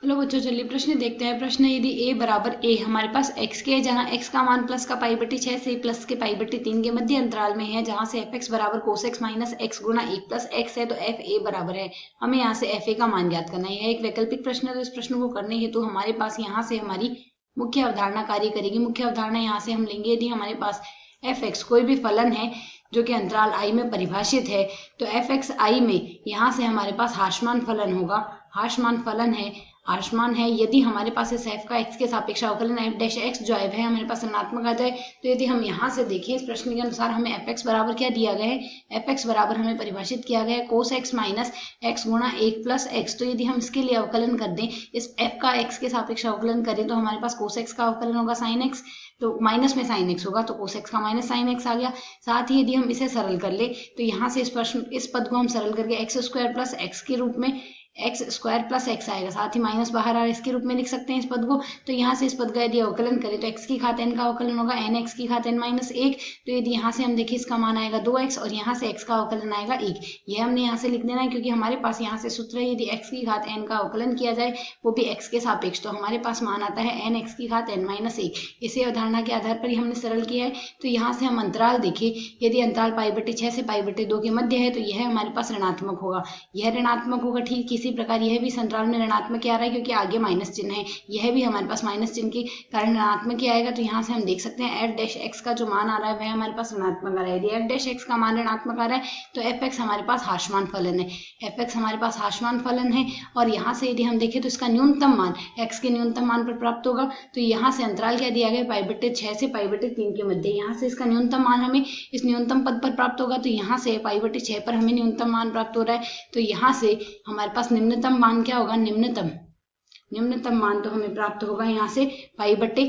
Hello बच्चों, चलिए प्रश्न देखते हैं। प्रश्न यदि a बराबर a हमारे पास x के है, जहां x का मान प्लस का पाई बटी 6 से प्लस के पाई बटी 3 के मध्य अंतराल में है, जहां से fx बराबर cos x माइनस x गुना 1 प्लस x है, तो f a बराबर है। हमें यहाँ से f a का मान ज्ञात करना है। यह एक वैकल्पिक प्रश्न है, तो इस प्रश्न को करने हेतु हमारे पास यहाँ से हमारी मुख्य अवधारणा कार्य करेगी। मुख्य अवधारणा यहाँ से हम लेंगे, यदि हमारे पास f(x) कोई भी फलन है जो कि अंतराल i में परिभाषित है, तो f(x) i में यहाँ से हमारे पास हाशमान फलन होगा। हाशमान फलन है, हाशमान है। यदि हमारे पास इस f का x के सापेक्ष अवकलन f डैश x जो है हमारे पास ऋणात्मक आ जाए, तो यदि हम यहाँ से देखें इस प्रश्न के अनुसार हमें f(x) बराबर क्या दिया गया है, f(x) बराबर हमें परिभाषित किया गया है cos x माइनस x गुना 1 प्लस x। तो यदि हम इसके लिए अवकलन कर दें, इस f का x के सापेक्ष अवकलन करें, तो हमारे पास cos x का अवकलन होगा sin x, तो माइनस में sin x होगा, तो cos x का माइनस sin x आ गया। साथ ही यदि हम इसे सरल कर ले, तो यहाँ से इस पद को हम सरल करके x स्क्वायर प्लस x के रूप में x स्क्वायर प्लस x आएगा। साथ ही माइनस बाहर आ इसके रूप में लिख सकते हैं इस पद को। तो यहाँ से इस पद का यदि अवकलन करें, तो x की घात n का अवकलन होगा n x की घात n माइनस 1। तो यदि यहाँ से हम देखें, इसका मान आएगा 2x और यहाँ से x का अवकलन आएगा 1। यह हमने यहाँ से लिख देना है, क्योंकि हमारे पास यहाँ से सूत्र है, यदि x की घात n का अवकलन किया जाए वो भी x के सापेक्ष, तो हमारे पास मान आता है n x की घात n माइनस 1। इसी अवधारणा के आधार पर ही हमने सरल किया है। तो यहाँ से हम अंतराल देखें, यदि अंतराल पाई बटे 6 से पाई बटे 2 के मध्य है, तो यह हमारे पास ऋणात्मक होगा। यह ऋणात्मक होगा। ठीक इसी प्रकार यह भी अंतराल में ऋणात्मक क्या आ रहा है, क्योंकि आगे माइनस चिन्ह है, यह भी हमारे पास माइनस चिन्ह के कारण ऋणात्मक ही आएगा। तो यहाँ से हम देख सकते हैं f डैश x का जो मान आ रहा है वह हमारे पास ऋणात्मक आ रहा है। यदि f डैश x का मान ऋणात्मक आ रहा है, तो f(x) हमारे पास हाशमान फलन है। f(x) हमारे पास हाशमान फलन है, और यहाँ से यदि हम देखें तो इसका न्यूनतम मान x के न्यूनतम मान पर प्राप्त होगा। तो यहाँ से अंतराल क्या दिया गया, पाई बटे 6 से पाई बटे 3 के मध्य। यहाँ से इसका न्यूनतम मान हमें इस न्यूनतम पद पर प्राप्त होगा। तो यहाँ से पाई बटे 6 पर हमें न्यूनतम मान प्राप्त हो रहा है। तो यहाँ से हमारे पास निम्नतम मान क्या होगा, निम्नतम मान तो हमें प्राप्त होगा यहाँ से पाई बटे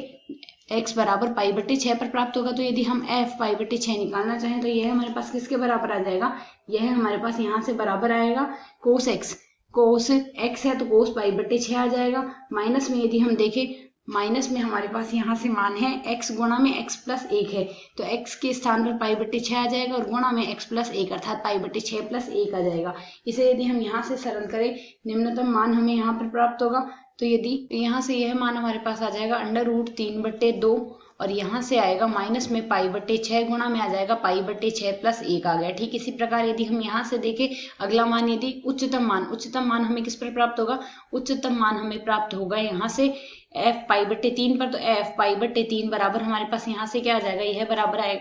x बराबर पाई बटे 6 पर प्राप्त होगा। तो यदि हम f पाई बटे 6 निकालना चाहें, तो यह हमारे पास किसके बराबर आ जाएगा, यह हमारे पास यहाँ से बराबर आएगा cos x। cos x है तो cos पाई बटे 6 आ जाएगा। माइनस में यदि हम देखें, माइनस में हमारे पास यहाँ से मान है x गुणा में x प्लस 1 है, तो x के स्थान पर पाई बटे 6 आ जाएगा और गुणा में x प्लस 1 अर्थात पाई बटे 6 प्लस 1 आ जाएगा। इसे यदि हम यहाँ से सरल करें, निम्नतम मान हमें यहाँ पर प्राप्त होगा। तो यदि यहाँ से यह मान हमारे पास आ जाएगा √3/2, और यहाँ से आएगा माइनस में पाई बटे 6 गुणा में आ जाएगा पाई बटे 6 प्लस 1 आ गया। ठीक इसी प्रकार यदि हम यहाँ से देखें अगला मान, यदि उच्चतम मान हमें किस पर प्राप्त होगा, उच्चतम मान हमें प्राप्त होगा यहाँ से f पाई बटे 3 पर। तो f पाई बटे 3 बराबर हमारे पास यहाँ से क्या आ जाएगा, यह बराबर आएगा,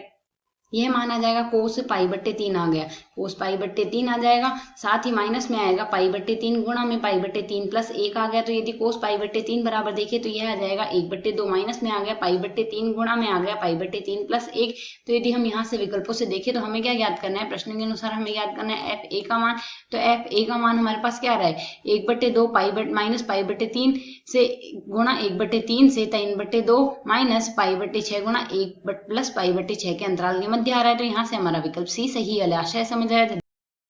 यह मान आ जाएगा cos पाई बटे 3 आ गया, cos पाई बटे 3 आ जाएगा। साथ ही माइनस में आएगा पाई बटे 3 गुणा में पाई बटे 3 प्लस 1 आ गया। तो यदि cos पाई बटे 3 बराबर देखें, तो यह आ जाएगा 1/2, माइनस में आ गया पाई बटे 3 गुणा में आ गया पाई बटे 3 प्लस 1। तो यदि हम यहाँ से विकल्पों से देखें, तो हमें क्या ज्ञात करना है, प्रश्न के अनुसार हमें ज्ञात करना है f a का मान। तो f a का मान हमारे पास क्या आ रहा है, 1/2 माइनस पाई बटे 3 से गुणा 1/3 से 3/2 माइनस पाई बटे 6 गुणा 1 प्लस पाई बटे 6 के अंतराल के मध्य आ रहा है। तो यहाँ से हमारा विकल्प सी सही है। आशा है समझ आया।